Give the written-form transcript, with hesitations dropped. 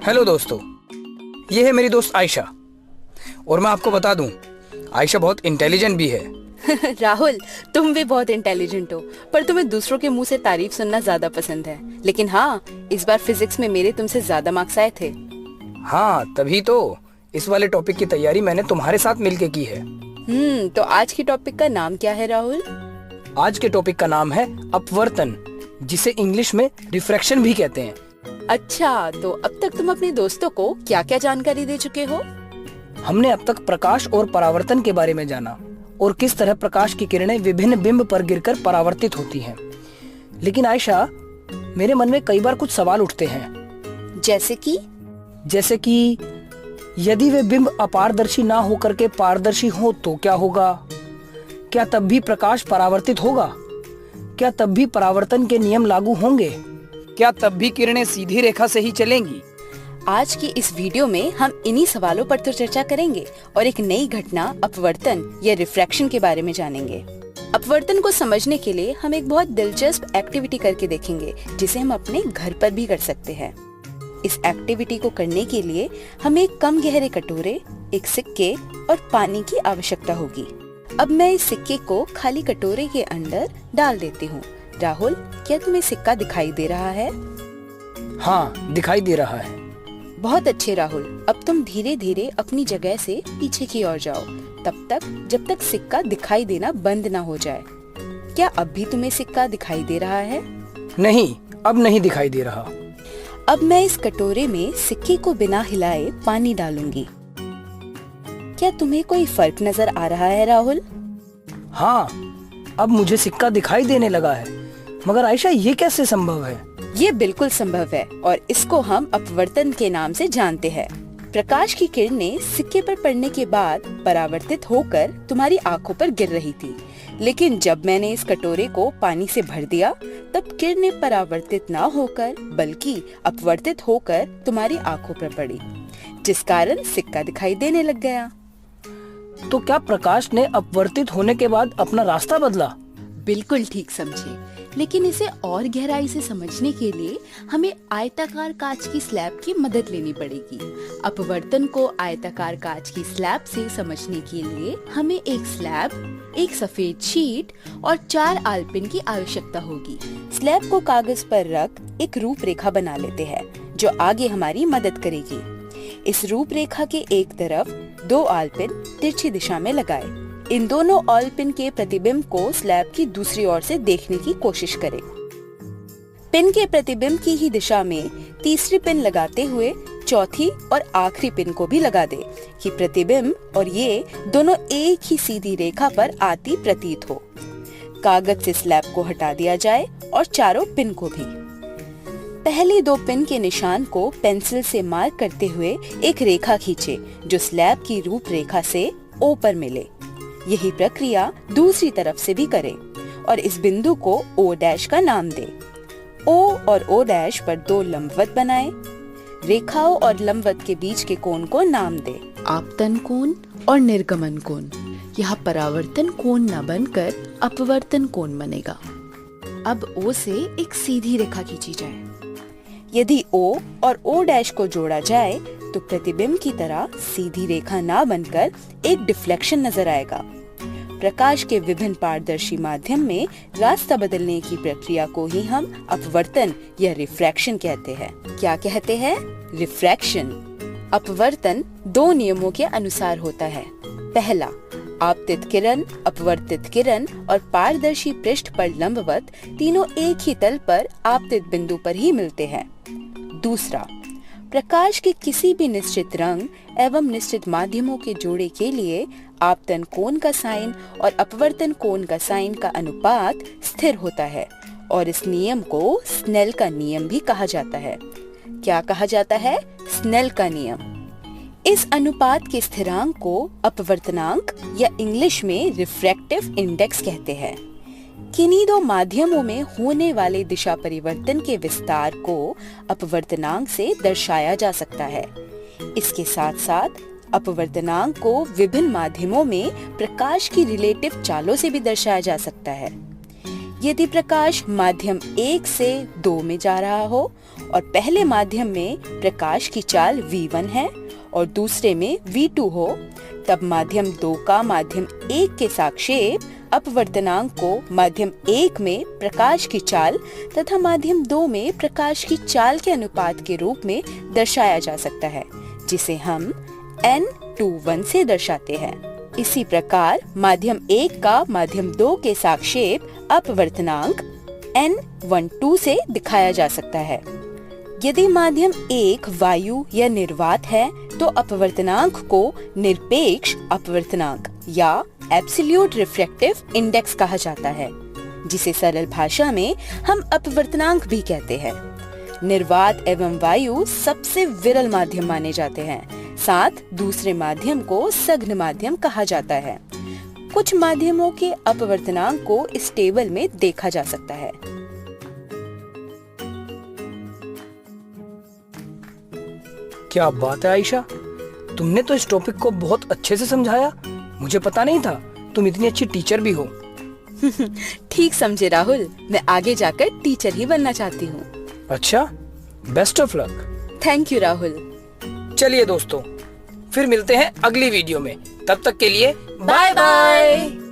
Hello दोस्तों, ये है मेरी दोस्त आयशा। और मैं आपको बता दूं, आयशा बहुत इंटेलिजेंट भी है। राहुल, तुम भी बहुत इंटेलिजेंट हो, पर तुम्हें दूसरों के मुंह से तारीफ सुनना ज्यादा पसंद है। लेकिन हाँ, इस बार फिजिक्स में मेरे तुमसे ज्यादा मार्क्स आए थे। हाँ, तभी तो इस वाले टॉपिक की तैयारी मैंने तुम्हारे साथ मिलके की है। तो आज की टॉपिक का नाम क्या है राहुल? आज के टॉपिक का नाम है अपवर्तन, जिसे इंग्लिश में रिफ्रैक्शन भी कहते हैं। अच्छा, तो अब तक तुम अपने दोस्तों को क्या क्या जानकारी दे चुके हो? हमने अब तक प्रकाश और परावर्तन के बारे में जाना और किस तरह प्रकाश की किरणें विभिन्न बिंब पर गिरकर परावर्तित होती हैं। लेकिन आयशा, मेरे मन में कई बार कुछ सवाल उठते हैं। जैसे कि यदि वे बिंब अपारदर्शी ना होकर के पारदर्शी हो तो क्या होगा? क्या तब भी प्रकाश परावर्तित होगा? क्या तब भी परावर्तन के नियम लागू होंगे? क्या तब भी किरणें सीधी रेखा से ही चलेंगी? आज की इस वीडियो में हम इन्हीं सवालों पर तो चर्चा करेंगे और एक नई घटना अपवर्तन या रिफ्रैक्शन के बारे में जानेंगे। अपवर्तन को समझने के लिए हम एक बहुत दिलचस्प एक्टिविटी करके देखेंगे, जिसे हम अपने घर पर भी कर सकते हैं। इस एक्टिविटी को करने के लिए हमें एक कम गहरे कटोरे, एक सिक्के और पानी की आवश्यकता होगी। अब मैं इस सिक्के को खाली कटोरे के अंदर डाल देती हूँ। राहुल, क्या तुम्हें सिक्का दिखाई दे रहा है? हाँ, दिखाई दे रहा है। बहुत अच्छे राहुल, अब तुम धीरे धीरे अपनी जगह से पीछे की ओर जाओ, तब तक जब तक सिक्का दिखाई देना बंद ना हो जाए। क्या अब भी तुम्हें सिक्का दिखाई दे रहा है? नहीं, अब नहीं दिखाई दे रहा। अब मैं इस कटोरे में सिक्के को बिना हिलाए पानी डालूंगी। क्या तुम्हें कोई फर्क नजर आ रहा है राहुल? हाँ, अब मुझे सिक्का दिखाई देने लगा है। मगर आयशा, ये कैसे संभव है? ये बिल्कुल संभव है और इसको हम अपवर्तन के नाम से जानते हैं। प्रकाश की किरणें सिक्के पर पड़ने के बाद परावर्तित होकर तुम्हारी आंखों पर गिर रही थी, लेकिन जब मैंने इस कटोरे को पानी से भर दिया, तब किरणें परावर्तित ना होकर बल्कि अपवर्तित होकर तुम्हारी आंखों पर पड़ी, जिस कारण सिक्का दिखाई देने लग गया। तो क्या प्रकाश ने अपवर्तित होने के बाद अपना रास्ता बदला? बिल्कुल ठीक समझे, लेकिन इसे और गहराई से समझने के लिए हमें आयताकार कांच की स्लैब की मदद लेनी पड़ेगी। अपवर्तन को आयताकार कांच की स्लैब से समझने के लिए हमें एक स्लैब, एक सफेद शीट और 4 आलपिन की आवश्यकता होगी। स्लैब को कागज पर रख एक रूपरेखा बना लेते हैं, जो आगे हमारी मदद करेगी। इस रूपरेखा के एक तरफ 2 आलपिन तिरछी दिशा में लगाए। इन दोनों ऑयल पिन के प्रतिबिंब को स्लैब की दूसरी ओर से देखने की कोशिश करें। पिन के प्रतिबिंब की ही दिशा में तीसरी पिन लगाते हुए चौथी और आखिरी पिन को भी लगा दे कि प्रतिबिंब और ये दोनों एक ही सीधी रेखा पर आती प्रतीत हो। कागज से स्लैब को हटा दिया जाए और चारों पिन को भी। पहले 2 पिन के निशान को पेंसिल से मार्क करते हुए एक रेखा खींचे, जो स्लैब की रूपरेखा से O पर मिले। यही प्रक्रिया दूसरी तरफ से भी करें और इस बिंदु को O' का नाम दें। O और O' पर 2 लंबवत बनाएं। रेखाओं और लंबवत के बीच के कोण को नाम दें। आपतन कोण और निर्गमन कोण। यह परावर्तन कोण न बनकर अपवर्तन कोण बनेगा। अब O से एक सीधी रेखा खींची जाए। यदि O और O' को जोड़ा जाए तो प्रतिबिंब की तरह सीधी रेखा ना बनकर एक डिफ्लेक्शन नजर आएगा। प्रकाश के विभिन्न पारदर्शी माध्यम में रास्ता बदलने की प्रक्रिया को ही हम अपवर्तन या रिफ्रैक्शन कहते हैं। क्या कहते हैं? रिफ्रैक्शन। अपवर्तन 2 नियमों के अनुसार होता है। पहला, आपतित किरण, अपवर्तित किरण और पारदर्शी पृष्ठ पर लंबवत तीनों एक ही तल पर आपतित बिंदु पर ही मिलते हैं। दूसरा, प्रकाश के किसी भी निश्चित रंग एवं निश्चित माध्यमों के जोड़े के लिए आपतन कोण का साइन और अपवर्तन कोण का साइन का अनुपात स्थिर होता है और इस नियम को स्नेल का नियम भी कहा जाता है। क्या कहा जाता है? स्नेल का नियम। इस अनुपात के स्थिरांक को अपवर्तनांक या इंग्लिश में रिफ्रैक्टिव इंडेक्स कहते हैं। किन्हीं 2 माध्यमों में होने वाले दिशा परिवर्तन के विस्तार को अपवर्तनांक से दर्शाया जा सकता है। इसके साथ साथ अपवर्तनांक को विभिन्न माध्यमों में प्रकाश की रिलेटिव चालों से भी दर्शाया जा सकता है। यदि प्रकाश माध्यम 1 से 2 में जा रहा हो और पहले माध्यम में प्रकाश की चाल v1 है और दूसरे में v2 हो, तब माध्यम 2 का माध्यम 1 के सापेक्ष अपवर्तनांक को माध्यम 1 में प्रकाश की चाल तथा माध्यम 2 में प्रकाश की चाल के अनुपात के रूप में दर्शाया जा सकता है, जिसे हम n21 से दर्शाते हैं। इसी प्रकार माध्यम 1 का माध्यम 2 के सापेक्ष अपवर्तनांक n12 से दिखाया जा सकता है। यदि माध्यम 1 वायु या निर्वात है तो अपवर्तनांक को निरपेक्ष अपवर्तनांक या एब्सोल्यूट रिफ्रैक्टिव इंडेक्स कहा जाता है, जिसे सरल भाषा में हम अपवर्तनांक भी कहते हैं। निर्वात एवं वायु सबसे विरल माध्यम माने जाते हैं, साथ दूसरे माध्यम को सघन माध्यम कहा जाता है। कुछ माध्यमों के अपवर्तनांक को इस टेबल में देखा जा सकता है। क्या बात है आयशा, तुमने तो इस टॉपिक को बहुत अच्छे से समझाया। मुझे पता नहीं था तुम इतनी अच्छी टीचर भी हो। ठीक समझे राहुल, मैं आगे जाकर टीचर ही बनना चाहती हूँ। अच्छा, best of luck. Thank you Rahul. चलिए दोस्तों, फिर मिलते हैं अगली वीडियो में। तब तक के लिए बाय बाय।